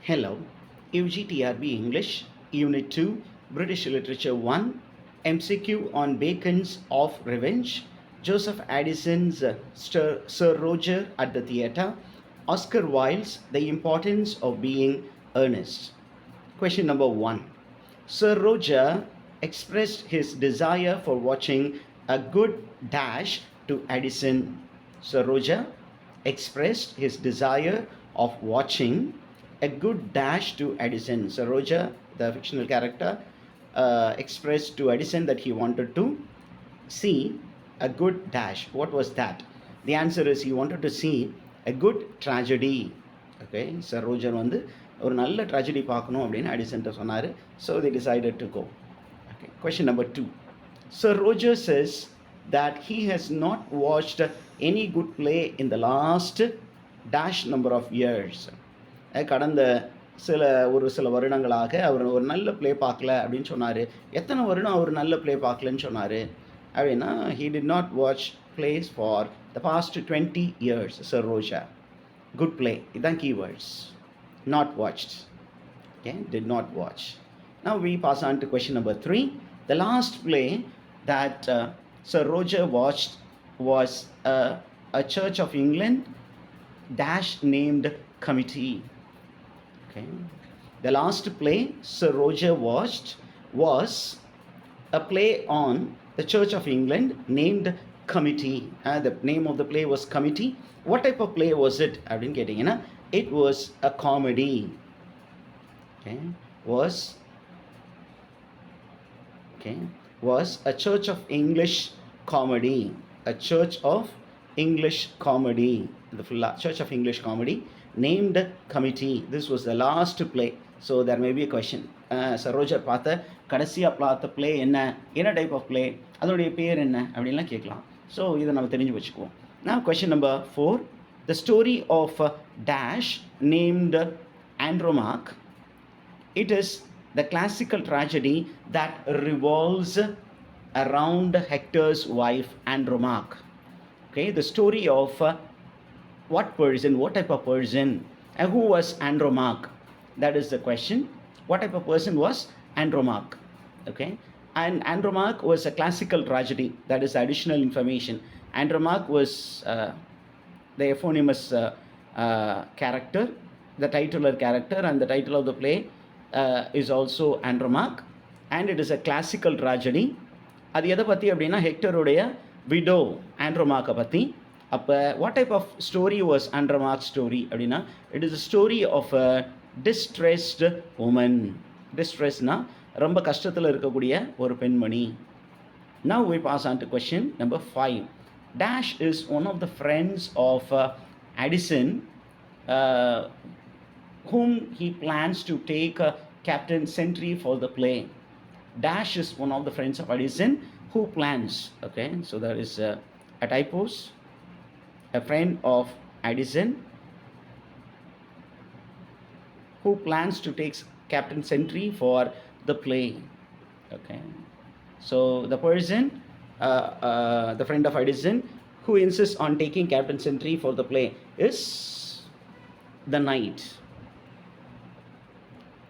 Hello, ugc-trb English, Unit 2, British Literature 1, MCQ on Bacon's Of Revenge, Joseph Addison's Sir Roger at the Theatre, Oscar Wilde's The Importance of Being Earnest. Question number 1. Sir Roger expressed his desire for watching a good dash to Addison. Sir Roger expressed his desire of watching a good dash to Addison. So Roger, the fictional character, expressed to Addison that he wanted to see a good dash. What was that? The answer is he wanted to see a good tragedy. Okay, Sir Roger வந்து ஒரு நல்ல tragedy பார்க்கணும் அப்படின்னு அடிசன்ட்ட சொன்னார். So they decided to go. Okay. Question number 2. Sir Roger says that he has not watched any good play in the last dash number of years. கடந்த ஒரு சில வருடங்களாக அவர் ஒரு நல்ல ப்ளே பார்க்கல அப்படின்னு சொன்னார். எத்தனை வருடம் அவர் நல்ல ப்ளே பார்க்கலன்னு சொன்னார் அப்படின்னா he did not watch plays for the past 20 years. Sir Roger, good play, இதுதான் keywords. Not watched. Okay, did not watch. Now we pass on to question number 3. The last play that Sir Roger watched was a Church of England dash named Committee. Okay. The last play Sir Roger watched was a play on the Church of England named Committee. The name of the play was Committee. What type of play was it? அப்படின்னு கேட்டிங்கன்னா it was a comedy. Okay. Was a Church of English comedy. A Church of English comedy. The full Church of English comedy named Committee. This was the last play. So there may be a question. Sir Roger பார்த்த கடைசியாக பார்த்த play என்ன type of play, அதோடைய பேர் என்ன அப்படின்லாம் கேட்கலாம். So இதை நம்ம தெரிஞ்சு வச்சுக்குவோம். Now question number 4. The story of dash named Andromache. It is the classical tragedy that revolves around Hector's wife Andromache. Okay, the story of what person, what type of person, and who was Andromache? That is the question. What type of person was Andromache? Okay, and Andromache was a classical tragedy. That is additional information. Andromache was the eponymous character, the titular character, and the title of the play is also Andromache, and it is a classical tragedy. அது எதை பற்றி அப்படின்னா ஹெக்டருடைய widow ஆண்ட்ரோமாக்கை பற்றி. அப்போ what type of story was Andromache story அப்படின்னா it is a story of a distressed woman. டிஸ்ட்ரெஸ்னா ரொம்ப கஷ்டத்தில் இருக்கக்கூடிய ஒரு பெண்மணி. Now we pass on to question number 5. Dash is one of the friends of Addison whom he plans to take Captain Sentry for the play. Dash is one of the friends of Addison who plans. Okay, so there is a typos. A friend of Addison who plans to take Captain Sentry for the play. Okay, so the person, the friend of Addison who insists on taking Captain Sentry for the play is the knight.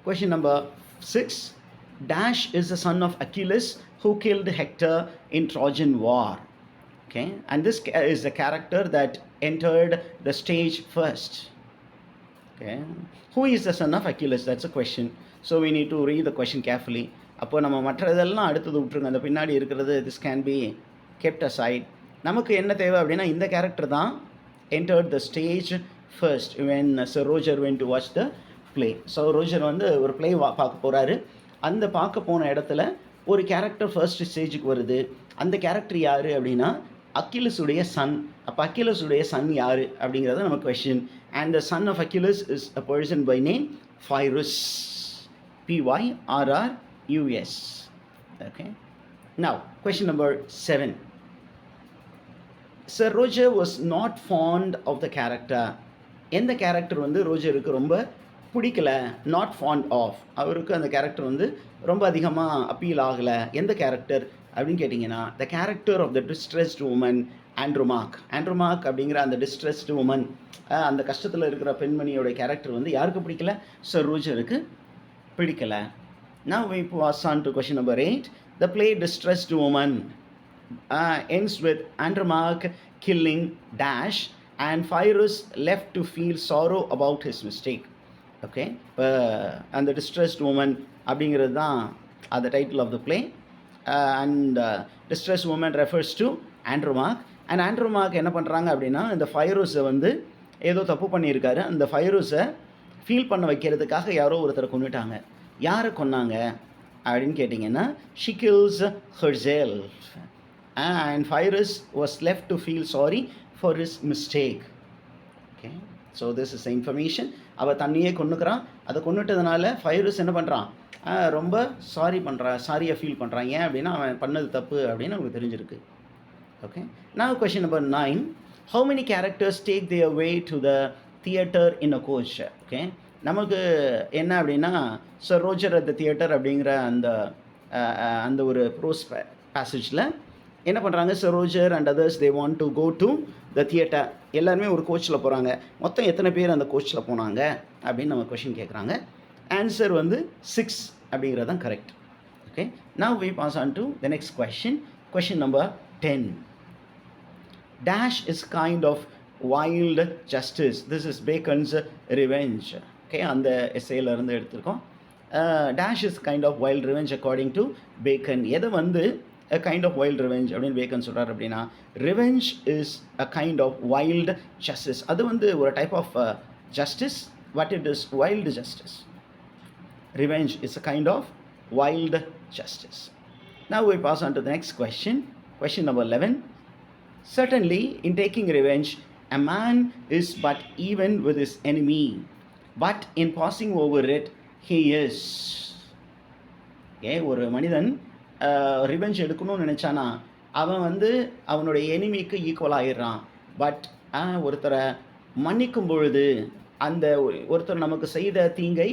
Question number 6. Dash is the son of Achilles who killed Hector in Trojan War. Okay, and this is the character that entered the stage first. Okay, who is the son of Achilles? That's a question. So we need to read the question carefully. அப்போ நம்ம மற்றதெல்லாம் அடுத்தது விட்டுருங்க. அந்த பின்னாடி இருக்கிறது this can be kept aside. நமக்கு என்ன தேவை அப்படின்னா இந்த கேரக்டர் தான் entered the stage first when Sir Roger went to watch the play. So Roger வந்து ஒரு பிளே பார்க்க போகிறாரு. அந்த பார்க்க போன இடத்துல ஒரு கேரக்டர் ஃபர்ஸ்ட் ஸ்டேஜுக்கு வருது. அந்த கேரக்டர் யார் அப்படின்னா அக்கிலஸுடைய சன். அப்போ அக்கிலஸுடைய சன் யார் அப்படிங்கிறத நம்ம question. And the son of Achilles is a person by name Pyrrhus. Pyrrhus. Okay. Now question number 7. Sir Roger was not fond of the character. எந்த கேரக்டர் வந்து ரோஜருக்கு ரொம்ப பிடிக்கல, நாட் ஃபாண்ட் ஆஃப், அவருக்கு அந்த கேரக்டர் வந்து ரொம்ப அதிகமாக அப்பீல் ஆகலை. எந்த கேரக்டர் அப்படின்னு கேட்டிங்கன்னா the character of the distressed woman Andromache. Andromache அப்படிங்கிற அந்த டிஸ்ட்ரெஸ்டு உமன், அந்த கஷ்டத்தில் இருக்கிற பெண்மணியோட கேரக்டர் வந்து யாருக்கு பிடிக்கல? சர் ரோஜருக்கு பிடிக்கல. Now we pass on to question number 8. The play Distressed Woman ends with Andromache killing Dash and Pyrrhus left to feel sorrow about his mistake. Okay, இப்போ அந்த டிஸ்ட்ரெஸ்ட் உமன் அப்படிங்கிறது தான் அந்த title of the play. And distressed woman refers to Andromache. And Andromache என்ன பண்ணுறாங்க அப்படின்னா, இந்த ஃபைரோஸை வந்து ஏதோ தப்பு பண்ணியிருக்காரு, அந்த ஃபைரோஸை ஃபீல் பண்ண வைக்கிறதுக்காக யாரோ ஒருத்தரை கொண்டுட்டாங்க. யாரை கொன்னாங்க அப்படின்னு கேட்டிங்கன்னா, she kills herself and Pyrrhus was left to feel sorry for his mistake. Okay, so this is the information. அவள் தண்ணியே கொண்டுக்கிறான். அதை கொண்டுட்டதுனால ஃபைரஸ் என்ன பண்ணுறான், ரொம்ப சாரியை ஃபீல் பண்ணுறான். ஏன் அப்படின்னா அவன் பண்ணது தப்பு அப்படின்னு அவனுக்கு தெரிஞ்சிருக்கு. Okay, now question number 9. How many characters take their way to the theater in a coach? Okay, நமக்கு என்ன அப்படின்னா, sir Roger at the theatre அப்படிங்கிற அந்த ஒரு ப்ரோஸ் பேசேஜில் என்ன பண்ணுறாங்க, sir Roger and others they want to go to the theatre. எல்லாருமே ஒரு கோச்சில் போகிறாங்க. மொத்தம் எத்தனை பேர் அந்த கோச்சில் போனாங்க அப்படின்னு நம்ம கொஷின் கேட்குறாங்க. ஆன்சர் வந்து 6 அப்படிங்கிறது தான் correct. Okay, now we pass on to the next question. Question number 10. Dash is kind of wild justice. This is Bacon's revenge. Okay, அந்த எஸ்ஸேலேருந்து எடுத்திருக்கோம். Dash is kind of wild revenge according to Bacon. எதை வந்து a kind of wild revenge அப்படின்னு bacon சொல்கிறார் அப்படின்னா, revenge is a kind of wild justice. அது வந்து ஒரு type of justice, but it is wild justice. Revenge is a kind of wild justice. Now we pass on to the next question. Question number 11. Certainly in taking revenge, a man is but even with his enemy, but in passing over it, he is. ஒரு மனிதன் revenge எடுக்கணும்னு நினச்சானா அவன் வந்து அவனுடைய எனிமிக்கு equal ஆகிடுறான். But ஒருத்தரை மன்னிக்கும் பொழுது அந்த ஒருத்தர் நமக்கு செய்த தீங்கை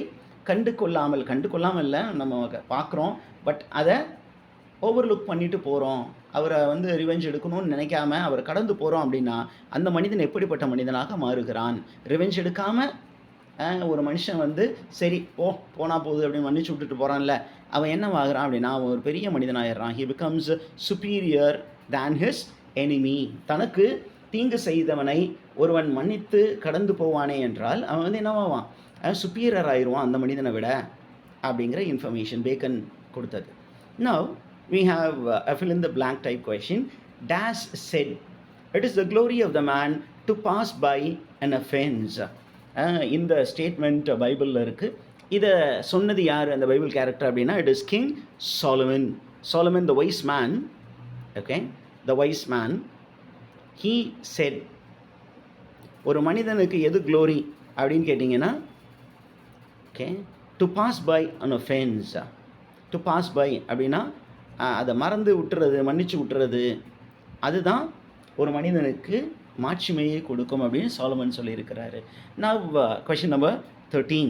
கண்டு கொள்ளாமல் இல்லை, நம்ம பார்க்குறோம், பட் அதை ஓவர்லுக் பண்ணிட்டு போகிறோம். அவரை வந்து ரிவெஞ்ச் எடுக்கணும்னு நினைக்காம அவர் கடந்து போகிறோம் அப்படின்னா அந்த மனிதன் எப்படிப்பட்ட மனிதனாக மாறுகிறான்? ரிவெஞ்ச் எடுக்காமல் ஒரு மனுஷன் வந்து சரி போனால் போகுது அப்படின்னு மன்னிச்சு விட்டுட்டு போகிறான்ல, அவன் என்னவாகிறான் அப்படின்னா அவன் ஒரு பெரிய மனிதனாகிடுறான். He becomes superior than his enemy. தனக்கு தீங்கு செய்தவனை ஒருவன் மன்னித்து கடந்து போவானே என்றால் அவன் வந்து என்னவாவான், சுப்பீரியர் ஆயிடுவான் அந்த மனிதனை விட அப்படிங்கிற இன்ஃபர்மேஷன் பேக்கன் கொடுத்தது. Now we have a fill in the blank type question. Dash said, it is the glory of the man to pass by an offense. இந்த ஸ்டேட்மெண்ட் பைபிளில் இருக்குது. இதை சொன்னது யார் அந்த பைபிள் கேரக்டர் அப்படின்னா, it is King Solomon. Solomon the wise man. Okay, the wise man he said. ஒரு மனிதனுக்கு எது க்ளோரி அப்படின்னு கேட்டிங்கன்னா, okay, to pass by an offence. To pass by அப்படின்னா அதை மறந்து விட்டுறது, மன்னிச்சு விட்டுறது, அதுதான் ஒரு மனிதனுக்கு மாட்சிமையை கொடுக்கும் அப்படின்னு சாலமன் சொல்லியிருக்கிறாரு. Now question number 13.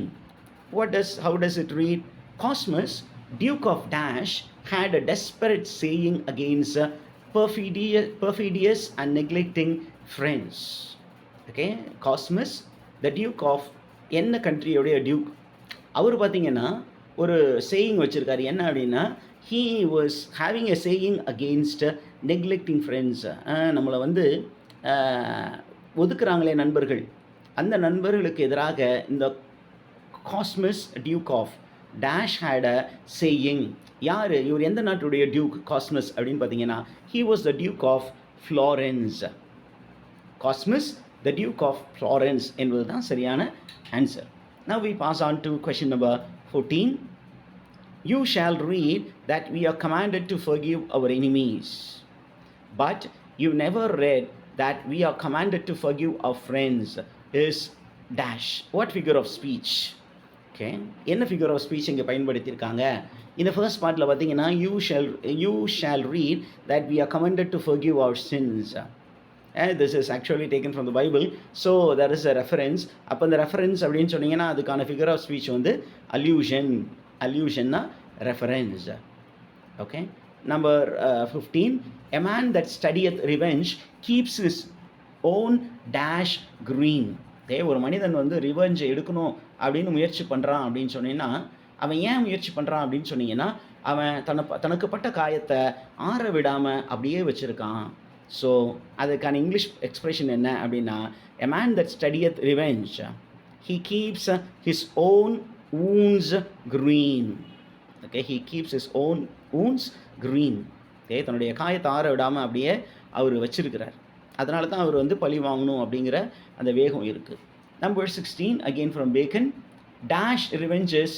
How does it read? Cosmus, Duke of Dash, had a desperate saying against perfidious and neglecting friends. Okay, Cosmus, the Duke of என்ன கண்ட்ரியோடைய டியூக், அவர் பார்த்தீங்கன்னா ஒரு சேயிங் வச்சுருக்காரு. என்ன அப்படின்னா, he was having a saying against neglecting friends. நம்மளை வந்து ஒதுக்குறாங்களே நண்பர்கள், அந்த நண்பர்களுக்கு எதிராக இந்த Cosmos duke of dash had a saying. யார் இவர், எந்த நாட்டுடைய டியூக் காஸ்மஸ் அப்படின்னு பார்த்தீங்கன்னா, he was the duke of Florence. Cosmos the duke of Florence என்பது தான் சரியான answer. Now we pass on to question number 14. You shall read that we are commanded to forgive our enemies, but you never read that we are commanded to forgive our friends is dash. What figure of speech? Okay, என்ன figure of speech இங்கே பயன்படுத்தியிருக்காங்க? இந்த first பார்ட்டில் பார்த்தீங்கன்னா, you shall read that we are commanded to forgive our sins. This is actually taken from the Bible, so there is a reference. அப்போ இந்த reference அப்படின்னு சொன்னீங்கன்னா அதுக்கான figure of speech வந்து allusion. Allusionனா reference. Okay, Number 15, a man that studieth revenge keeps his own dash green. ஒரு மனிதன் வந்து revenge எடுக்கணும் அப்படின்னு முயற்சி பண்ணுறான் அப்படின்னு சொன்னீங்கன்னா, அவன் ஏன் முயற்சி பண்ணுறான் அப்படின்னு சொன்னீங்கன்னா, அவன் தனக்கு பட்ட காயத்தை ஆற விடாமல் அப்படியே வச்சுருக்கான். ஸோ அதுக்கான இங்கிலீஷ் எக்ஸ்பிரஷன் என்ன அப்படின்னா, a man that studieth revenge, he keeps his own wounds green. Okay, he keeps his own wounds green. Okay, தன்னுடைய காயத்தை ஆற விடாமல் அப்படியே அவர் வச்சிருக்கிறார். அதனால தான் அவர் வந்து பழி வாங்கணும் அப்படிங்கிற அந்த வேகம் இருக்குது. Number 16, again from Bacon, dash revenges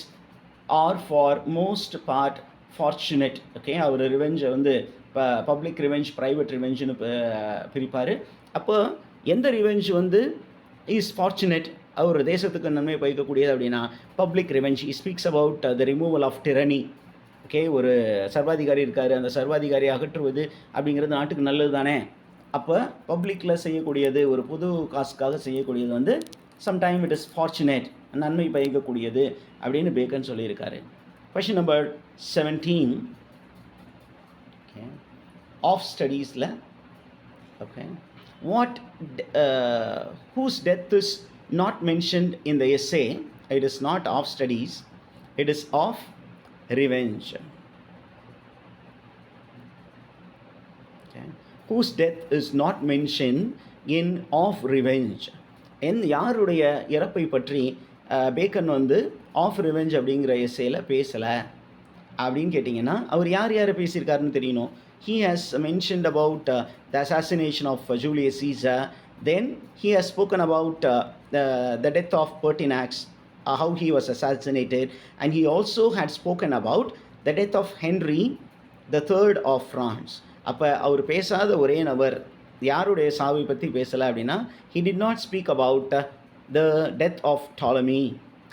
are for most part fortunate. Okay, அவர் ரிவெஞ்சை வந்து இப்போ பப்ளிக் ரிவெஞ்ச், ப்ரைவேட் ரிவெஞ்சுன்னு பிரிப்பார். அப்போ எந்த ரிவெஞ்ச் வந்து இஸ் ஃபார்ச்சுனேட், அவர் தேசத்துக்கு நன்மை பயக்கக்கூடியது அப்படின்னா public revenge. He speaks about the removal of tyranny. Okay, ஒரு சர்வாதிகாரி இருக்கார், அந்த சர்வாதிகாரியை அகற்றுவது அப்படிங்கிறது நாட்டுக்கு நல்லது தானே. அப்போ பப்ளிக்கில் செய்யக்கூடியது, ஒரு புது காசுக்காக செய்யக்கூடியது வந்து சம்டைம் இட் இஸ் ஃபார்ச்சுனேட், நன்மை பயக்கக்கூடியது அப்படின்னு பேக்கன் சொல்லியிருக்காரு. கொஷின் நம்பர் 17, ஓகே, ஆஃப் ஸ்டடீஸில், okay, what whose death is not mentioned in the essay? It is not of studies, it is of revenge. Whose death is not mentioned in of revenge. யாருடைய இறப்பை பற்றி bacon வந்து of revenge அப்படிங்கிற எஸ்ஸேல பேசலை அப்படின்னு கேட்டிங்கன்னா, அவர் யார் யாரை பேசியிருக்காருன்னு தெரியணும். He has mentioned about the assassination of Julius Caesar. Then he has spoken about the death of Pertinax, how he was assassinated, and he also had spoken about the death of Henry the Third of France. அப்போ அவர் பேசாத ஒரே நபர் யாருடைய சாவை பற்றி பேசலை அப்படின்னா, he did not speak about the death of Ptolemy.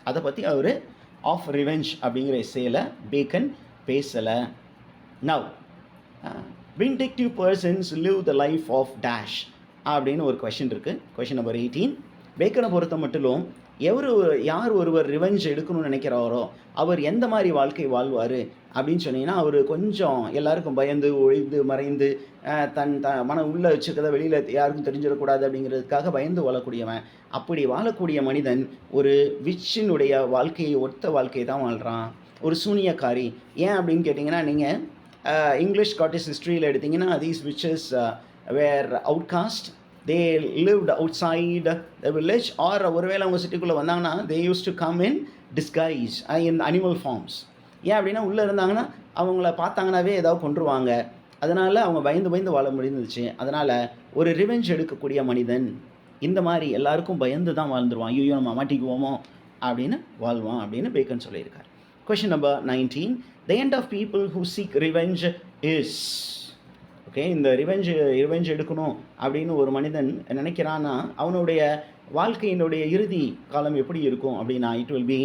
அதை பற்றி அவர் ஆஃப் ரிவெஞ்ச் அப்படிங்கிற எஸ்ஸேல பேக்கன் பேசலை. Now, vindictive persons live the life of dash அப்படின்னு ஒரு கொஷின் இருக்குது. கொஷின் நம்பர் 18, பேக்கனை பொறுத்த மட்டும் யார் ஒருவர் ரிவெஞ்ச் எடுக்கணும்னு நினைக்கிறாரோ அவர் எந்த மாதிரி வாழ்க்கை வாழ்வார் அப்படின்னு சொன்னீங்கன்னா, அவர் கொஞ்சம் எல்லாருக்கும் பயந்து ஒழிந்து மறைந்து மன உள்ளே வச்சுருக்கதை வெளியில் யாருக்கும் தெரிஞ்சிடக்கூடாது அப்படிங்கிறதுக்காக பயந்து வாழக்கூடியவன். அப்படி வாழக்கூடிய மனிதன் ஒரு விச்சினுடைய வாழ்க்கையை ஒத்த வாழ்க்கையை தான் வாழ்கிறான், ஒரு சூனியக்காரி. ஏன் அப்படின்னு கேட்டிங்கன்னா, நீங்கள் இங்கிலீஷ் ஸ்காட்டிஷ் ஹிஸ்ட்ரியில் எடுத்திங்கன்னா, these witches were outcast, they lived outside the village, or ஒருவேளை அவங்க சிட்டிக்குள்ளே வந்தாங்கன்னா they used to come in disguise in animal forms. ஏன் அப்படின்னா, உள்ளே இருந்தாங்கன்னா அவங்கள பார்த்தாங்கன்னாவே ஏதாவது கொண்டுருவாங்க. அதனால் அவங்க பயந்து வாழ முடிந்துச்சு. அதனால் ஒரு ரிவெஞ்ச் எடுக்கக்கூடிய மனிதன் இந்த மாதிரி எல்லாருக்கும் பயந்து தான் வாழ்ந்துருவான். ஐயோ நம்ம மாட்டிக்குவோமோ அப்படின்னு வாழ்வான் அப்படின்னு பேக்கன் சொல்லியிருக்கார். Question number 19, the end of people who seek revenge is. Okay, இந்த ரிவெஞ்ச் எடுக்கணும் அப்படின்னு ஒரு மனிதன் நினைக்கிறான்னா அவனுடைய வாழ்க்கையினுடைய இறுதி காலம் எப்படி இருக்கும் அப்படின்னா, இட் வில் பி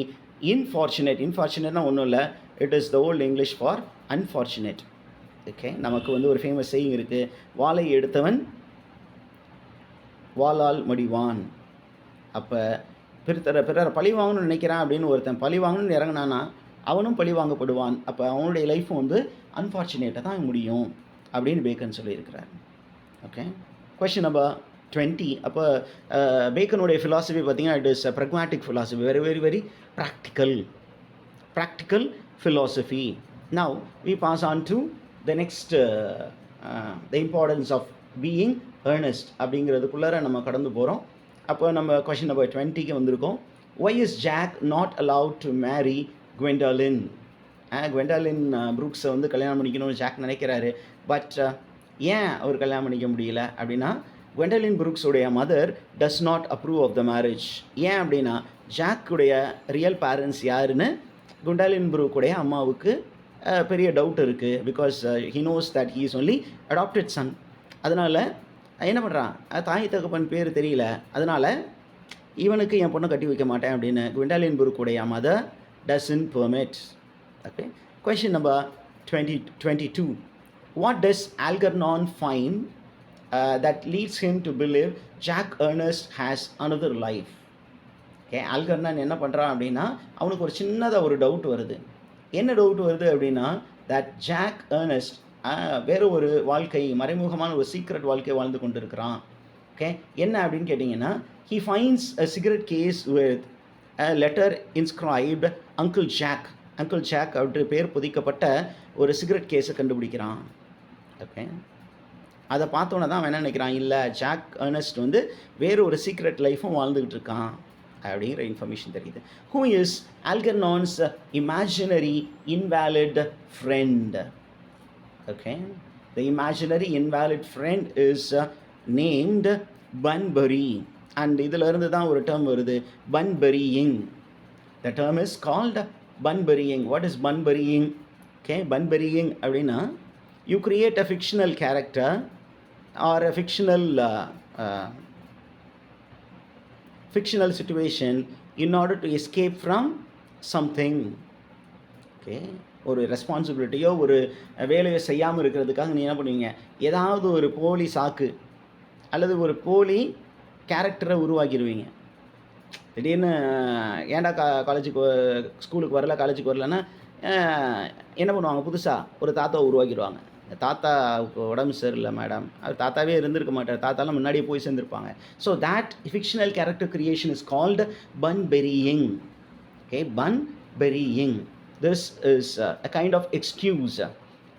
இன்ஃபார்ச்சுனேட். இன்ஃபார்ச்சுனேட்னா ஒன்றும் இல்லை, it is the old English for unfortunate. Okay, நமக்கு வந்து ஒரு ஃபேமஸ் சேயிங் இருக்குது, வாளை எடுத்தவன் வாளால் மடிவான். அப்போ பிறரை பழி வாங்கணும்னு நினைக்கிறான் அப்படின்னு ஒருத்தன் பழி வாங்கணும்னு இறங்கினானா அவனும் பழி வாங்கப்படுவான். அப்போ அவனுடைய லைஃப்பும் வந்து அன்ஃபார்ச்சுனேட்டாக தான் முடியும் அப்படின்னு பேக்கன் சொல்லியிருக்கிறார். Okay, question number 20. அப்போ பேக்கனுடைய ஃபிலாசபி பார்த்திங்கன்னா, it is a ப்ரக்மேட்டிக் philosophy, very very very practical philosophy. Now we pass on to the next the importance of being earnest அப்படிங்கிறதுக்குள்ளார நம்ம கடந்து போகிறோம். அப்போ நம்ம கொஷின் நம்பர் 20க்கு வந்திருக்கோம். Why is Jack not allowed to marry Gwendolyn? குவெண்டாலின் ப்ரூக்ஸை வந்து கல்யாணம் பண்ணிக்கணும்னு jack நினைக்கிறாரு. பட் ஏன் அவர் கல்யாணம் பண்ணிக்க முடியல அப்படின்னா, குவெண்டலின் ப்ரூக்ஸுடைய mother does not approve of the marriage. ஏன் அப்படின்னா, ஜாக்குடைய ரியல் பேரண்ட்ஸ் யாருன்னு குவெண்டலின் ப்ரூக்குடைய அம்மாவுக்கு பெரிய டவுட் இருக்குது. Because he knows that he is only adapted Sun. அதனால் என்ன பண்ணுறான், தாய் தகப்பன் பேர் தெரியல, அதனால் இவனுக்கு என் பொண்ணை கட்டி வைக்க மாட்டேன் அப்படின்னு குவெண்டலின் ப்ரூக்குடைய mother doesn't permit. Okay. Question number 22. What does Algernon find that leads him to believe Jack Earnest has another life? Okay, Algernon என்ன பண்ணுறான் அப்படின்னா, அவனுக்கு ஒரு சின்னதாக ஒரு டவுட் வருது. என்ன டவுட் வருது அப்படின்னா, that Jack Earnest வேறு ஒரு வாழ்க்கை, மறைமுகமான ஒரு சீக்ரெட் வாழ்க்கை வாழ்ந்து கொண்டிருக்கிறான். ஓகே, என்ன அப்படின்னு கேட்டிங்கன்னா, he finds a cigarette case with a letter inscribed uncle jack. Uncle Jack அப்படி பேர் பொதிக்கப்பட்ட ஒரு சிகரெட் கேஸை கண்டுபிடிக்கிறான். ஓகே, அதை பார்த்தோன்னே தான் அவன் என்ன நினைக்கிறான், இல்லை ஜாக் ஏர்னஸ்ட் வந்து வேறு ஒரு சீக்ரெட் லைஃப்பும் வாழ்ந்துக்கிட்டு இருக்கான் அப்படிங்கிற இன்ஃபர்மேஷன் தெரியுது. Who is Algernon's imaginary invalid friend? Okay, the imaginary invalid friend is named Bunbury. And இதிலிருந்து தான் ஒரு டேர்ம் வருது, Bunburying. The term is called Bunburying. What is Bunburying? Okay, Bunburying அப்படின்னா you create a fictional character or a fictional situation in order to escape from something. Okay, ஒரு ரெஸ்பான்சிபிலிட்டியோ ஒரு வேலையை செய்யாமல் இருக்கிறதுக்காக நீ என்ன பண்ணுவீங்க, ஏதாவது ஒரு போலி சாக்கு அல்லது ஒரு போலி கேரக்டரை உருவாக்கிடுவீங்க. திடீர்னு ஏன்டா காலேஜுக்கு ஸ்கூலுக்கு வரல, காலேஜுக்கு வரலன்னா என்ன பண்ணுவாங்க, புதுசாக ஒரு தாத்தாவை உருவாக்கிடுவாங்க. தாத்தாவுக்கு உடம்பு சரியில்லை மேடம், அது தாத்தாவே இருந்திருக்க மாட்டார், தாத்தாலாம் முன்னாடியே போய் சேர்ந்துருப்பாங்க. So that fictional character creation is called Bunburying. Okay, Bunburying. This is a kind of excuse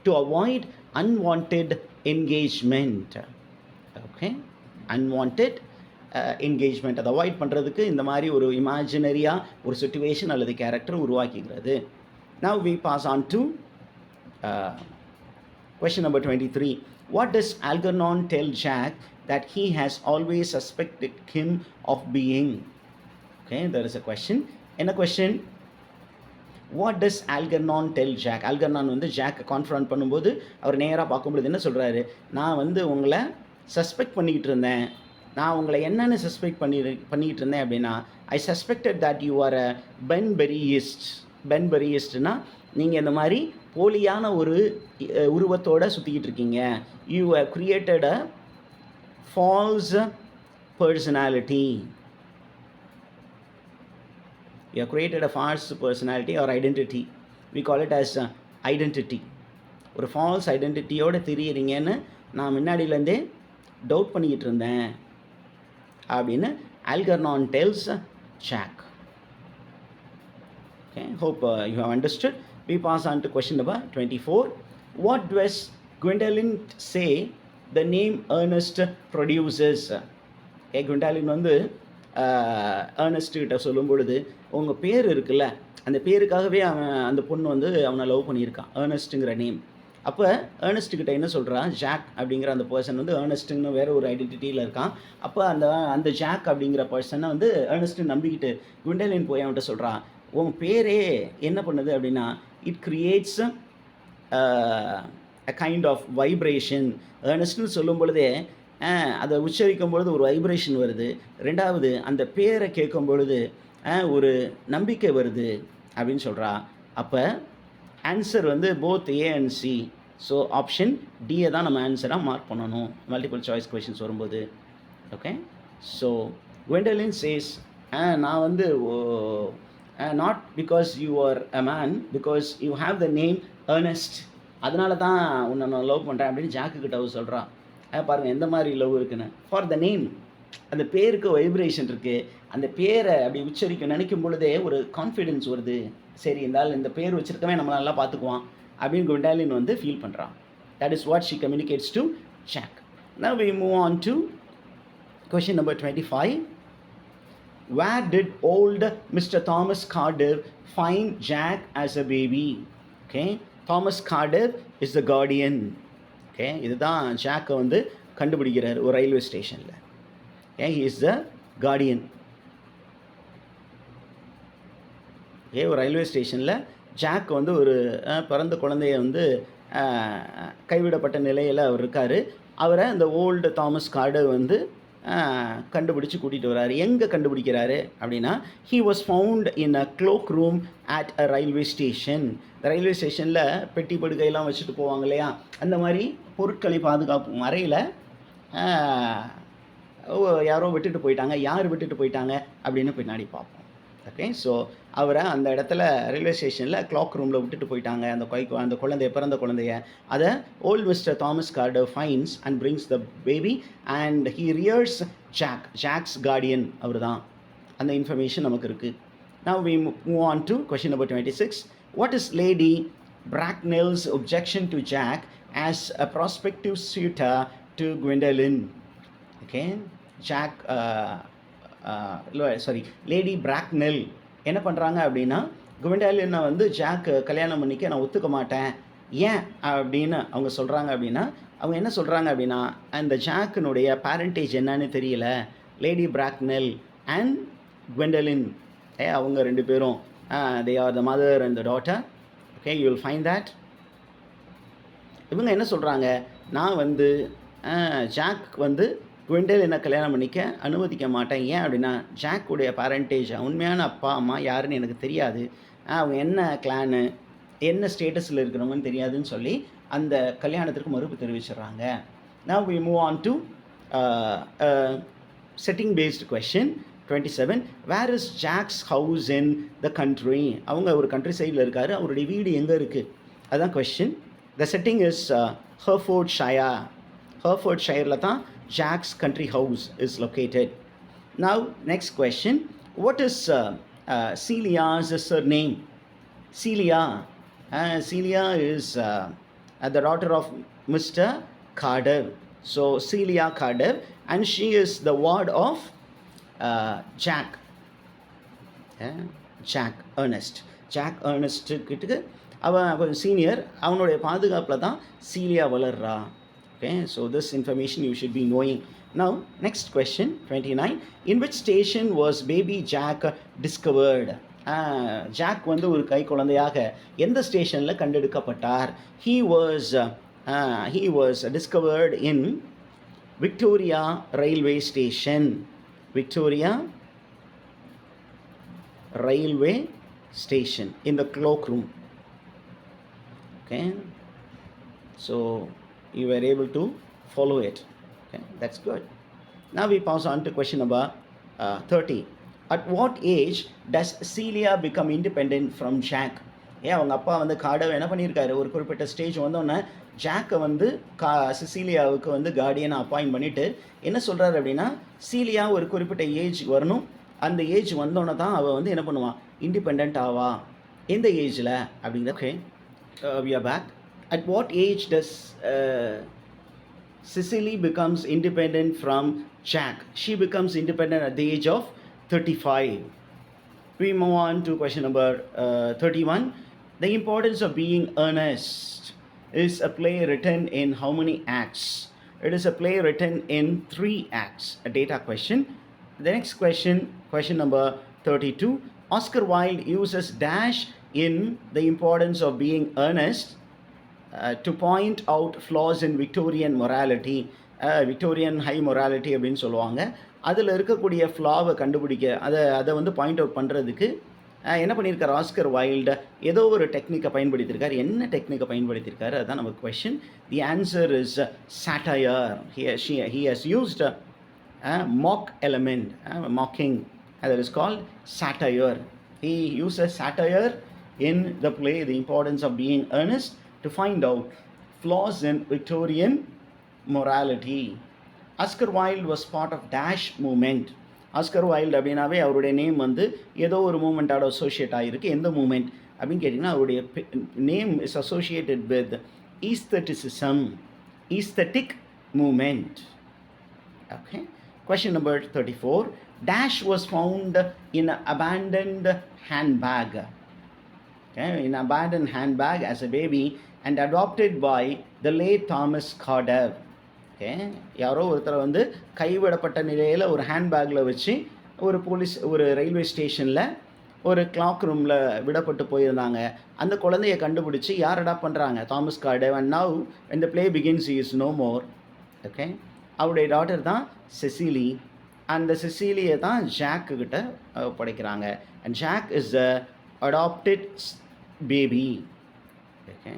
to avoid unwanted engagement. Okay, unwanted engagement அதை அவாய்ட் பண்ணுறதுக்கு இந்த மாதிரி ஒரு இமேஜினரியாக ஒரு சிச்சுவேஷன் அல்லது கேரக்டர் உருவாக்கிக்கிறது. Now we pass on to question number 23. What does Algernon tell Jack that he has always suspected him of being? Okay, there is a question. என்ன question? What does Algernon tell Jack? Algernon வந்து ஜாக்கை confront பண்ணும்போது அவர் நேராக பார்க்கும்போது என்ன சொல்கிறாரு, நான் வந்து உங்களை சஸ்பெக்ட் பண்ணிக்கிட்டு இருந்தேன். நான் உங்களை என்னென்னு சஸ்பெக்ட் பண்ணிக்கிட்டு இருந்தேன் அப்படின்னா, I suspected that you are a Bunburyist. பென்பெரியிஸ்ட்னா நீங்கள் இந்த மாதிரி போலியான ஒரு உருவத்தோடு சுற்றிக்கிட்டு இருக்கீங்க. You have created a false personality. You have created a false personality or identity. We call it as identity. ஒரு ஃபால்ஸ் ஐடென்டிட்டியோடு தெரியுறீங்கன்னு நான் முன்னாடியிலேருந்தே டவுட் பண்ணிக்கிட்டு இருந்தேன் அப்படின்னு Algernon tells Jack. Okay, hope you have understood. We pass on to question number 24. What does Gwendolyn say the name Earnest produces? Okay, Gwendolyn வந்து Ernest கிட்ட சொல்லும் பொழுது, உங்கள் பேர் இருக்குல்ல, அந்த பேருக்காகவே அவன் அந்த பொண்ணு வந்து அவனை லவ் பண்ணியிருக்கான், ஏர்னஸ்ட்டுங்கிற நேம். அப்போ ஏர்னஸ்ட்டுக்கிட்ட என்ன சொல்கிறான், ஜாக் அப்படிங்கிற அந்த பர்சன் வந்து ஏர்னஸ்ட்டுன்னு வேறு ஒரு ஐடென்டிட்டியில் இருக்கான். அப்போ அந்த ஜாக் அப்படிங்கிற பர்சனை வந்து ஏர்னஸ்ட்டு நம்பிக்கிட்டு குவெண்டலின் போய் அவன்கிட்ட சொல்கிறான், உன் பேரே என்ன பண்ணுது அப்படின்னா, it creates a kind of vibration. ஏர்னஸ்ட்னு சொல்லும் பொழுதே அதை உச்சரிக்கும் பொழுது ஒரு வைப்ரேஷன் வருது. ரெண்டாவது அந்த பேரை கேட்கும் பொழுது ஒரு நம்பிக்கை வருது அப்படின்னு சொல்கிறா. அப்போ ஆன்சர் வந்து both A and C. So option டியை தான் நம்ம ஆன்சராக மார்க் பண்ணணும் மல்டிபிள் சாய்ஸ் கொஷின்ஸ் வரும்போது. ஓகே, ஸோ குவெண்டலின் சேஸ், நான் வந்து not because you are a man, because you have the name Earnest, அதனால தான் உன்னை நான் லவ் பண்ணுறேன் அப்படின்னு ஜாக்குக்கிட்ட அவர் சொல்கிறான். பாருங்கள் எந்த மாதிரி லவ் இருக்குன்னு. ஃபார் த நேம், அந்த பேருக்கு வைப்ரேஷன் இருக்குது. அந்த பேரை அப்படி உச்சரிக்க நினைக்கும் பொழுதே ஒரு கான்ஃபிடென்ஸ் வருது. சரி, இருந்தாலும் இந்த பேர் வச்சுருக்கவே நம்மளை நல்லா பார்த்துக்குவான் அப்படின்னு குவெண்டலின் வந்து ஃபீல் பண்ணுறான். That is what she communicates to Jack. Now we move on to question number 25. Where did old Mr. Thomas Carter find Jack as a baby? Okay, Thomas Carter is the guardian. Okay, இதுதான் ஜாக்கை வந்து கண்டுபிடிக்கிறார் ஒரு railway ஸ்டேஷனில். Okay, he is the guardian. Okay, ஒரு railway ஸ்டேஷனில் jack வந்து ஒரு பிறந்த குழந்தைய வந்து கைவிடப்பட்ட நிலையில் அவர் இருக்கார். அவரை அந்த ஓல்டு தாமஸ் கார்டர் வந்து கண்டுபிடிச்சி கூட்டிகிட்டு வர்றாரு. எங்கே கண்டுபிடிக்கிறாரு அப்படின்னா, he was found in a cloak room at a railway station. Railway ஸ்டேஷனில் பெட்டி படுக்கையெல்லாம் வச்சுட்டு போவாங்க இல்லையா, அந்த மாதிரி பொருட்களை பாதுகாப்பும் அறையில் யாரோ விட்டுட்டு போயிட்டாங்க. யார் விட்டுட்டு போயிட்டாங்க அப்படின்னு பின்னாடி பார்ப்போம். ஓகே. ஸோ அவரை அந்த இடத்துல ரயில்வே ஸ்டேஷனில் கிளாக் ரூமில் விட்டுட்டு போயிட்டாங்க அந்த குழந்தைய, பிறந்த குழந்தைய. அதை old mister Thomas Cardew finds and brings the baby and he rears Jack's guardian அவர் தான். அந்த இன்ஃபர்மேஷன் நமக்கு இருக்குது. Now we move on to question number 26. What is Lady Bracknell's objection to Jack as a prospective suitor to Gwendolyn? Okay, Jack Lady Bracknell என்ன பண்ணுறாங்க அப்படின்னா, குவெண்டலினை வந்து jack கல்யாணம் பண்ணிக்க நான் ஒத்துக்க மாட்டேன், ஏன் அப்படின்னு அவங்க சொல்கிறாங்க. அப்படின்னா அவங்க என்ன சொல்கிறாங்க அப்படின்னா, அந்த ஜாக்கினுடைய பேரண்டேஜ் என்னன்னு தெரியல. லேடி பிராக்னெல் அண்ட் குவெண்டலின், அவங்க ரெண்டு பேரும் they are the mother and the daughter. Okay, you will find that. இவங்க என்ன சொல்கிறாங்க, நான் வந்து ஜாக் வந்து குவெண்டலினை கல்யாணம் பண்ணிக்க அனுமதிக்க மாட்டேன். ஏன் அப்படின்னா, ஜாக்குடைய பேரண்டேஜ், உண்மையான அப்பா அம்மா யாருன்னு எனக்கு தெரியாது, அவங்க என்ன கிளானு, என்ன ஸ்டேட்டஸில் இருக்கிறவங்கன்னு தெரியாதுன்னு சொல்லி அந்த கல்யாணத்திற்கு மறுப்பு தெரிவிச்சிடுறாங்க. Now we move on to setting based question 27. Where is Jack's house in the country? அவங்க ஒரு கண்ட்ரி சைடில் இருக்கார், அவருடைய வீடு எங்கே இருக்குது, அதுதான் question. The setting is Hertfordshire. Hertfordshire தான் Jack's country house is located. Now next question, what is Celia's surname? Celia is the daughter of Mr. Carter. So Celia Carter, and she is the ward of Jack. Jack Earnest கிட்ட அவன் senior, அவனுடைய பாதுகாப்பில் தான் cilia வளர்றா. Okay, so this information you should be knowing. Now next question 29. In which station was baby Jack discovered? Jack வந்து ஒரு கை குழந்தையாக எந்த ஸ்டேஷனில் கண்டெடுக்கப்பட்டார்? He was discovered in Victoria Railway Station. Victoria Railway Station in the cloakroom. Okay, so you were able to follow it. Okay, that's good. Now we pass on to question number 30. At what age does Celia become independent from Jack? அவங்க அப்பா வந்து Carter என்ன பண்ணியிருக்காரு, ஒரு குறிப்பிட்ட stage வந்தோடனே ஜாக்கை வந்து சிசீலியாவுக்கு வந்து கார்டியனாக அப்பாயிண்ட் பண்ணிவிட்டு என்ன சொல்கிறாரு அப்படின்னா, சீலியா ஒரு குறிப்பிட்ட ஏஜ் வரணும், அந்த ஏஜ் வந்தோடனே தான் அவள் வந்து என்ன பண்ணுவான், இண்டிபெண்ட் ஆவா. எந்த ஏஜில் அப்படிங்கிற. Okay, we are back. At what age does Cecily becomes independent from Jack? She becomes independent at the age of 35. We move on to question number 31. The importance of being earnest is a play written in how many acts? It is a play written in 3 acts. A data question. The next question, question number 32. Oscar Wilde uses dash in the importance of being earnest to point out flaws in Victorian morality. Victorian high morality அப்படின்னு சொல்லுவாங்க. அதில் இருக்கக்கூடிய ஃப்ளாவை கண்டுபிடிக்க அதை வந்து point out பண்ணுறதுக்கு என்ன பண்ணியிருக்கார் ஆஸ்கர் வைல்டு, ஏதோ ஒரு டெக்னிக்கை பயன்படுத்தியிருக்கார். என்ன டெக்னிக்கை பயன்படுத்தியிருக்காரு அதுதான் நமக்கு question. The answer is satire. He has used mock element, mocking, that is called satire. He uses satire in the play The Importance of Being Earnest to find out flaws in Victorian morality. Oscar Wilde was part of dash movement. Oscar wild அப்படின்னாவே அவருடைய name வந்து ஏதோ ஒரு மூமெண்ட்டோட associate ஆகிருக்கு. எந்த moment அப்படின்னு கேட்டிங்கன்னா, அவருடைய name is associated with aesthetic movement. Okay, question number 34. Dash was found in an abandoned handbag. Okay, in an abandoned handbag as a baby and adopted by the late Thomas Carter. Okay, யாரோ ஒருத்தர் வந்து கைவிடப்பட்ட நிலையில் ஒரு ஹேண்ட்பேக்கில் வச்சு ஒரு railway ஸ்டேஷனில் ஒரு கிளாக் ரூமில் விடப்பட்டு போயிருந்தாங்க. அந்த குழந்தைய கண்டுபிடிச்சி யார் அடாப்ட் பண்ணுறாங்க, Thomas Cardew. And now when the play begins he is no more. Okay, அவருடைய டாட்டர் தான் செசிலி. அந்த செசிலியை தான் ஜாக்கு கிட்ட படைக்கிறாங்க. And Jack is a adopted baby. Okay,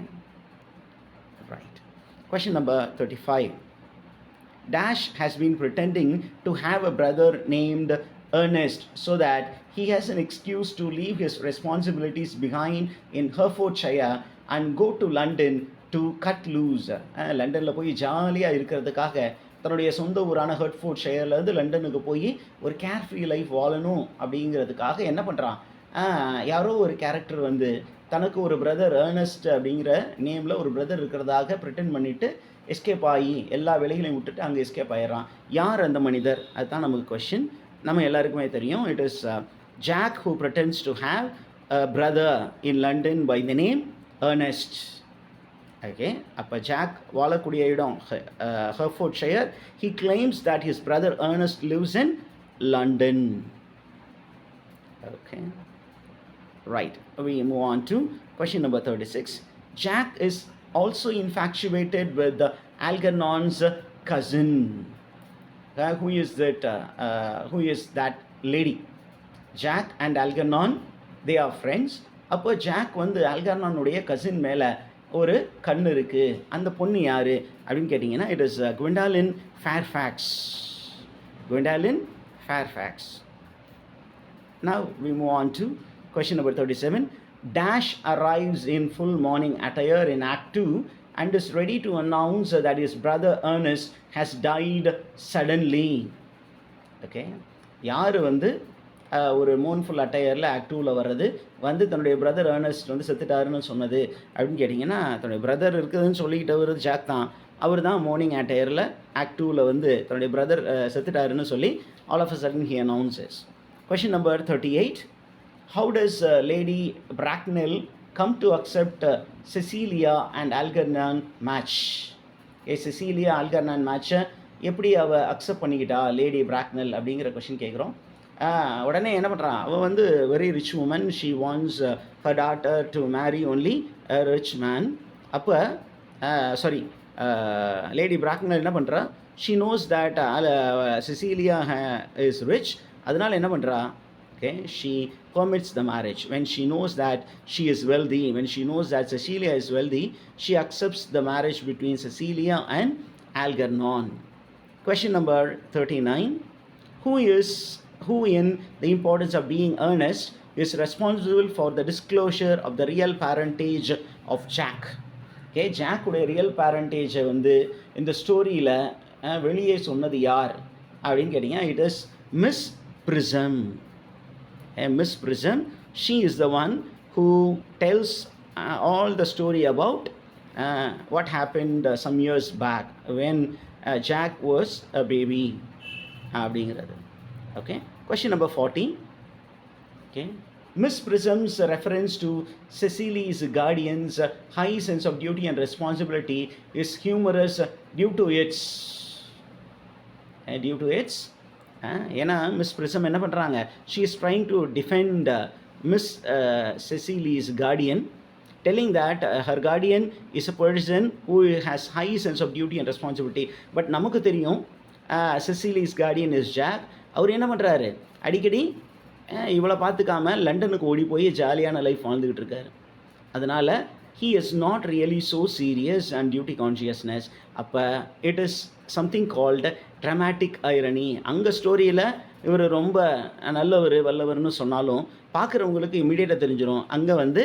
right. Question number 35. Dash has been pretending to have a brother named Earnest so that he has an excuse to leave his responsibilities behind in Hertfordshire and go to London to cut loose. லண்டனில் போய் ஜாலியாக இருக்கிறதுக்காக தன்னுடைய சொந்த ஊரான ஹெர்ட்ஃபோர்ட்ஷயர்லேருந்து லண்டனுக்கு போய் ஒரு கேர்ஃப்ரீ லைஃப் வாழணும் அப்படிங்கிறதுக்காக என்ன பண்ணுறான், யாரோ ஒரு கேரக்டர் வந்து தனக்கு ஒரு பிரதர் ஏர்னஸ்ட் அப்படிங்கிற நேமில் ஒரு பிரதர் இருக்கிறதாக ப்ரிட்டன் பண்ணிவிட்டு எஸ்கேப் ஆகி எல்லா வேலைகளையும் விட்டுட்டு அங்கே எஸ்கேப் ஆகிடுறான். யார் அந்த மனிதர்? அதுதான் நமக்கு கொஷின். நம்ம எல்லாருக்குமே தெரியும், it is Jack who pretends to have a brother in London by the name Earnest. Okay, அப்போ ஜாக் வாழக்கூடிய இடம் ஹெர்ட்ஃபோர்ட்ஷயர். he claims that his brother Earnest lives in London. Okay, right, we move on to question number 36. Jack is also infatuated with Algernon's cousin. Who is that lady? Jack and Algernon, they are friends. அப்போ jack வந்து ஆல்கர்னானுடைய cousin மேலே ஒரு கண் இருக்குது. அந்த பொண்ணு யார் அப்படின்னு கேட்டிங்கன்னா, it is Gwendolyn Fairfax. Gwendolyn Fairfax. Now we move on to question number 37. Dash arrives in full morning attire in Act 2 and is ready to announce that his brother Earnest has died suddenly. Okay, யார் வந்து ஒரு மோன்ஃபுல் அட்டையரில் act 2ல் வர்றது வந்து தன்னுடைய brother Ernest வந்து செத்துட்டாருன்னு சொன்னது அப்படின்னு கேட்டிங்கன்னா, தன்னுடைய பிரதர் இருக்குதுன்னு சொல்லிக்கிட்டு வருது ஜாக் தான். அவர் தான் மார்னிங் அட்டையரில் ஆக்ட் 2ல் வந்து தன்னுடைய பிரதர் செத்துட்டாருன்னு சொல்லி all of a sudden he announces. Question number 38. How does Lady Bracknell come to accept Cecilia and Algernon match? Cecilia Algernon மேட்சை எப்படி அவள் அக்செப்ட் பண்ணிக்கிட்டா லேடி பிராக்னல் அப்படிங்கிற கொஷின் கேட்குறோம். உடனே என்ன பண்ணுறான், அவள் வந்து very rich woman. She wants her daughter to marry only a rich man. அப்போ லேடி பிராக்னல் என்ன பண்ணுறா, she knows that Cecilia is rich. அதனால் என்ன பண்ணுறா, okay, she permits the marriage. When she knows that she is wealthy, when she knows that Cecilia is wealthy, she accepts the marriage between Cecilia and Algernon. Question number 39. Who in The Importance of Being Earnest is responsible for the disclosure of the real parentage of Jack? Okay, Jack உடைய real பேரண்டேஜை வந்து இந்த ஸ்டோரியில் வெளியே சொன்னது யார் அப்படின்னு கேட்டிங்கன்னா, it is miss prism. Miss Prism, she is the one who tells all the story about what happened some years back when Jack was a baby. அப்படிங்கிறது. Okay, question number 40. Okay, Miss Prism's reference to Cecily's guardian's high sense of duty and responsibility is humorous due to its ஏன்னா Miss Prism என்ன பண்ணுறாங்க, she is trying to defend Miss Cecily's guardian, telling that her guardian is a person who has high sense of duty and responsibility. But நமக்கு தெரியும் செசிலிஸ் Guardian is jack. அவர் என்ன பண்ணுறாரு, அடிக்கடி இவளை பார்த்துக்காம லண்டனுக்கு ஓடி போய் ஜாலியான லைஃப் வாழ்ந்துக்கிட்டு இருக்காரு. அதனால் he is not really so serious and duty consciousness. அப்போ it is something called dramatic irony. அங்கே ஸ்டோரியில் இவர் ரொம்ப நல்லவர் வல்லவர்னு சொன்னாலும் பார்க்குறவங்களுக்கு இமீடியட்டாக தெரிஞ்சிடும், அங்கே வந்து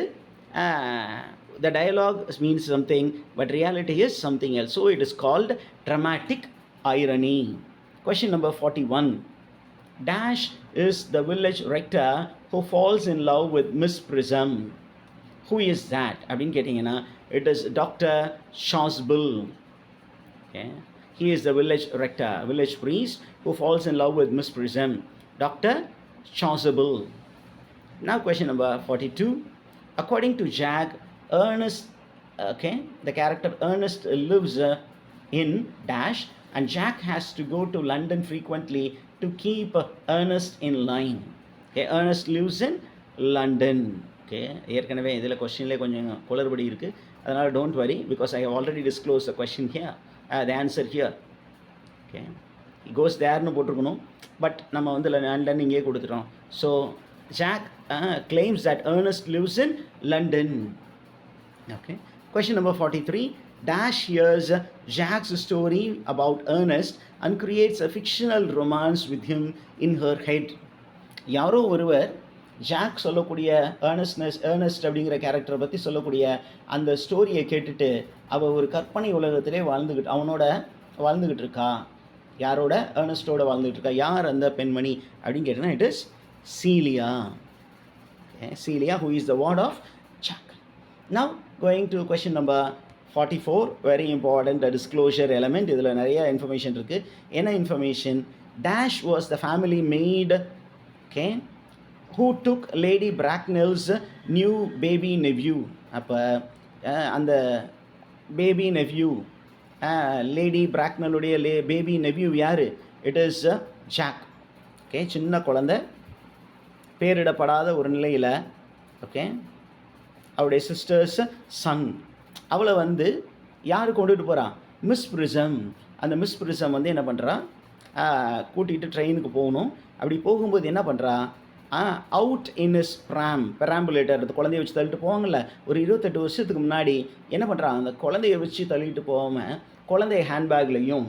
the dialogue means something but reality is something else. So it is called dramatic irony. Question number 41. Dash is the village rector who falls in love with Miss Prism. Who is that அப்படின்னு கேட்டிங்கன்னா, it is Dr. Chasuble. Okay, he is the village rector, village priest who falls in love with Miss Prism, Dr. Chasuble. Now question number 42. According to Jack, Earnest, okay, the character Earnest lives in Dash and Jack has to go to London frequently to keep Earnest in line. Okay, Earnest lives in London. Okay, ஏற்கனவே இதில் கொஸ்டின்லேயே கொஞ்சம் குளறுபடி இருக்குது. அதனால் don't worry, because I have already disclose the question here, the answer here. Okay, goes தேர்னு போட்டிருக்கணும், but நம்ம வந்து லண்டன் இங்கே கொடுத்துட்டோம். So Jack claims that Earnest lives in London. Okay, question number 43. Dash hears Jack's story about Earnest and creates a fictional romance with him in her head. யாரோ ஒருவர் jack சொல்லக்கூடிய Ernest அப்படிங்கிற கேரக்டரை பற்றி சொல்லக்கூடிய அந்த ஸ்டோரியை கேட்டுட்டு அவள் ஒரு கற்பனை உலகத்திலே வாழ்ந்துக்கிட்டு இருக்கா. யாரோட? ஏர்னஸ்டோட வாழ்ந்துகிட்டு இருக்கா. யார் அந்த பெண்மணி அப்படின்னு கேட்டீங்கன்னா, it is cilia. Celia, who is the ward of Jack. Now going to question number 44, very important disclosure element. இதில் நிறைய இன்ஃபர்மேஷன் இருக்குது. என்ன information? Dash was the family maid, okay, who took Lady Bracknell's new baby nephew. அப்போ அந்த baby nephew, Lady பிராக்னலுடைய baby nephew யார்? It is Jack. Okay, சின்ன குழந்தை, பேரிடப்படாத ஒரு நிலையில், ஓகே, அவருடைய சிஸ்டர்ஸ் சன். அவளை வந்து யார் கொண்டுட்டு போகிறான்? Miss prism. அந்த மிஸ் பிரிசம் வந்து என்ன பண்ணுறா? கூட்டிகிட்டு ட்ரெயினுக்கு போகணும். அப்படி போகும்போது என்ன பண்ணுறா? அவுட் இன் இஸ் பெராம்புலேட்டர், அந்த குழந்தைய வச்சு தள்ளிட்டு போவாங்கள்ல, ஒரு 28 வருஷத்துக்கு முன்னாடி என்ன பண்ணுறா? அந்த குழந்தைய வச்சு தள்ளிட்டு போகாமல் குழந்தைய ஹேண்ட்பேக்லையும்,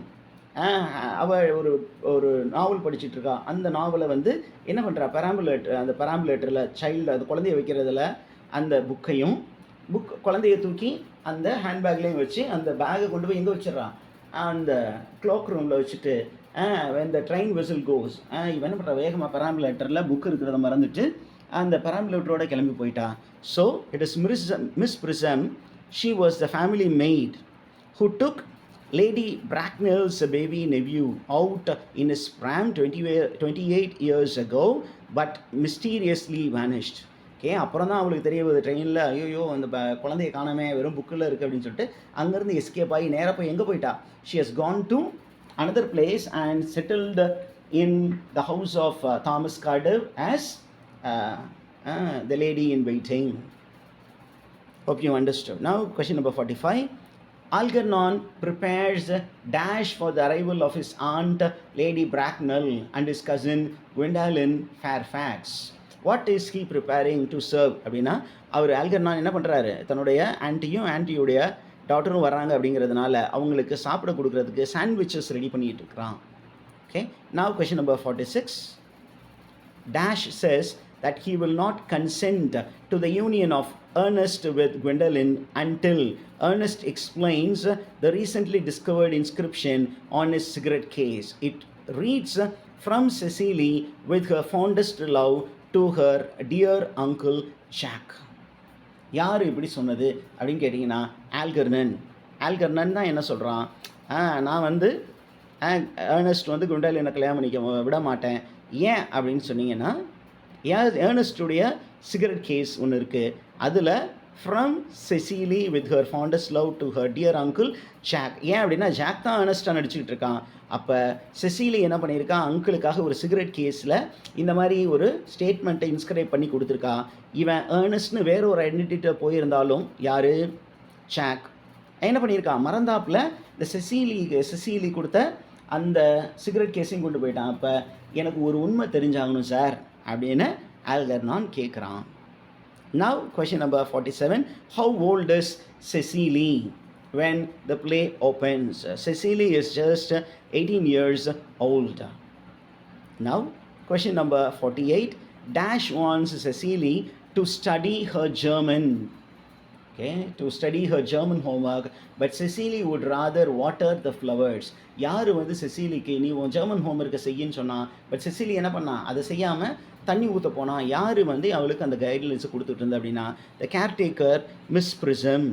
அவள் ஒரு நாவல் படிச்சுட்ருக்கா. அந்த நாவலை வந்து என்ன பண்ணுறா? அந்த பெராம்புலேட்டரில் சைல்டு, அந்த குழந்தைய வைக்கிறதுல அந்த குழந்தைய தூக்கி அந்த ஹேண்ட்பேக்லேயும் வச்சு அந்த பேக்கை கொண்டு போய் எங்கே வச்சிடறான்? அந்த க்ளாக் ரூமில் வச்சுட்டு when the train whistle goes, இவன் என்ன பண்ணுறா? வேகமாக பெராம்புலேட்டரில் புக் இருக்கிறத மறந்துட்டு அந்த பெராம்புலேட்டரோட கிளம்பி போயிட்டா. So it is miss prism. She was the family made who took Lady Bracknell's baby nephew out in his pram 28 years ago, but mysteriously vanished. Okay, அப்புறம் தான் அவளுக்கு தெரிய வருது ட்ரெயினில், ஐயோ அந்த குழந்தைய காணாமே, வெறும் புக்கில் இருக்குது அப்படின்னு சொல்லிட்டு அங்கேருந்து எஸ்கேப் ஆகி நேராக போய் எங்கே போயிட்டா? She has gone to another place and settled in the house of Thomas Cardiff as the lady in waiting. Hope you understood. Now question number 45. Algernon prepares Dash for the arrival of his aunt Lady Bracknell and his cousin Gwendolyn Fairfax. What is he preparing to serve? அப்படின்னா அவர் ஆல்கர்னான் என்ன பண்ணுறாரு? தன்னுடைய ஆன்ட்டியுடைய டாட்டரும் வராங்க அப்படிங்கிறதுனால அவங்களுக்கு சாப்பிட கொடுக்குறதுக்கு sandwiches ready பண்ணிகிட்டு இருக்கிறான். Okay, now question number 46. Dash says that he will not consent to the union of Earnest with Gwendolyn until Earnest explains the recently discovered inscription on his cigarette case. It reads, "From Cecily with her fondest love to her dear uncle Jack." யார் இப்படி சொன்னது அப்படின்னு கேட்டிங்கன்னா, ஆல்கர்னன் தான் என்ன சொல்கிறான்? நான் வந்து ஏர்னஸ்ட் வந்து குண்டலினை கல்யாணம் பண்ணிக்க விட மாட்டேன். ஏன் அப்படின்னு சொன்னீங்கன்னா, ஏர்னஸ்டுடைய சிகரெட் கேஸ் ஒன்று இருக்குது. அதில் from Cecily with her fondest love to her dear uncle Jack. ஏன் அப்படின்னா ஜாக் தான் ஏர்னஸ்டாக நடிச்சுக்கிட்டு இருக்கான். அப்போ செசிலி என்ன பண்ணியிருக்கான்? அங்கிளுக்காக ஒரு சிகரெட் கேஸில் இந்த மாதிரி ஒரு ஸ்டேட்மெண்ட்டை இன்ஸ்கிரைப் பண்ணி கொடுத்துருக்கா. இவன் ஏர்னஸ்ட்னு வேற ஒரு ஐடென்டிட்டியில் போயிருந்தாலும் யார்? ஜாக் என்ன பண்ணியிருக்கான்? மறந்தாப்பில் இந்த செசிலி கொடுத்த அந்த சிகரெட் கேஸையும் கொண்டு போயிட்டான். அப்போ எனக்கு ஒரு உண்மை தெரிஞ்சாகணும் சார் அப்படின்னு ஆல்கர்னான் கேட்குறான். Now question number 47. How old is Cecily when the play opens? Cecily is just 18 years old. Now question number 48. Dash wants Cecily to study her German. Okay, to study her German homework, but Cecily would rather water the flowers. யார் வந்து செசிலிக்கு நீ உன் German ஹோம்ஒர்க்கை செய்யின்னு சொன்னான். But Cecily என்ன பண்ணா? அதை செய்யாமல் தண்ணி ஊற்ற போனால் யார் வந்து அவளுக்கு அந்த கைட்லைன்ஸை கொடுத்துட்டு இருந்தா அப்படின்னா, த கேர்டேக்கர் மிஸ் பிரிசம்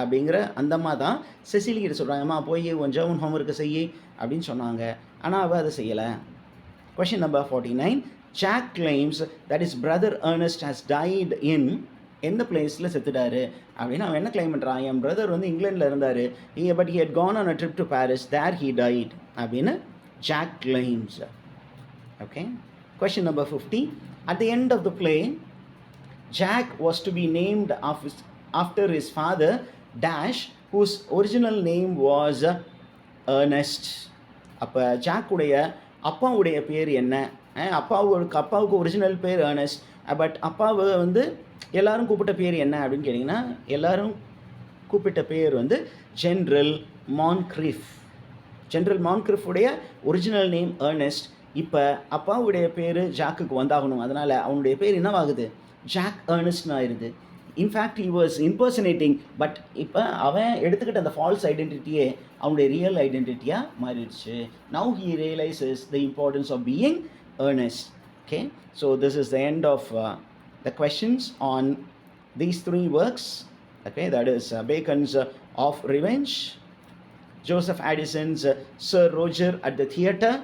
அப்படிங்கிற அந்த அம்மா தான் செசிலி கிட்ட சொல்கிறாங்க, அம்மா போய் உன் ஜெர்மன் ஹோம்ஒர்க்கை செய்யி அப்படின்னு சொன்னாங்க. ஆனால் அவள் அதை செய்யலை. Question number 49. Jack claims that his brother Earnest has died in எந்த பிளேஸில் செத்துட்டாரு அப்படின்னு அவன் என்ன கிளைம் பண்ணுறான்? என் பிரதர் வந்து இங்கிலாண்டில் இருந்தார், but he had gone on a trip to Paris, there he died அப்படின்னு Jack claims. Okay. Question number 50. At the end of the play, Jack was to be named after his father Dash, whose original name was Earnest. அப்போ ஜாக்குடைய அப்பாவுடைய பேர் என்ன? அப்பாவுக்கு original பேர் Ernest. But அப்பாவை வந்து எல்லாரும் கூப்பிட்ட பேர் என்ன அப்படின்னு கேட்டிங்கன்னா, எல்லாரும் கூப்பிட்ட பேர் வந்து ஜென்ரல் மான்க்ரிஃப். உடைய ஒரிஜினல் நேம் ஏர்னஸ்ட், இப்போ அப்பாவுடைய பேர் ஜாக்குக்கு வந்தாகணும், அதனால் அவனுடைய பேர் என்னவாகுது, ஜாக் ஏர்னஸ்ட்னு ஆயிடுது. இன்ஃபேக்ட் ஹி வாஸ் இம்பர்சனேட்டிங், பட் இப்போ அவன் எடுத்துக்கிட்ட அந்த ஃபால்ஸ் ஐடென்டிட்டியே அவனுடைய ரியல் ஐடென்டிட்டியாக மாறிடுச்சு. Now he realises the importance of being earnest. Okay, so this is the end of the questions on these three works. Okay, that is Bacon's of Revenge, Joseph Addison's Sir Roger at the Theatre,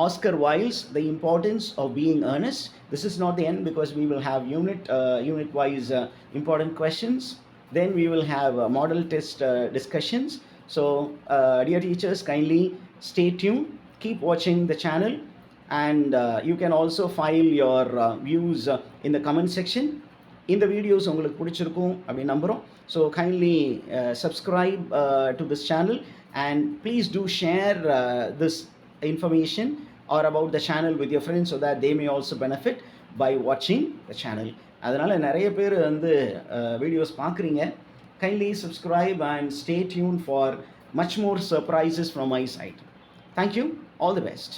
Oscar Wilde's The Importance of Being Earnest. This is not the end because we will have unit-wise important questions. Then we will have model test discussions. So, dear teachers, kindly stay tuned. Keep watching the channel, and you can also file your views in the comment section. இந்த videos உங்களுக்கு பிடிச்சிருக்கும் அப்படின்னு நம்புகிறோம். So kindly subscribe to this channel, and please do share this information or about the channel with your friends so that they may also benefit by watching the channel. அதனால் நிறைய பேர் வந்து videos பார்க்குறீங்க. Kindly subscribe and stay tuned for much more surprises from my side. Thank you. All the best.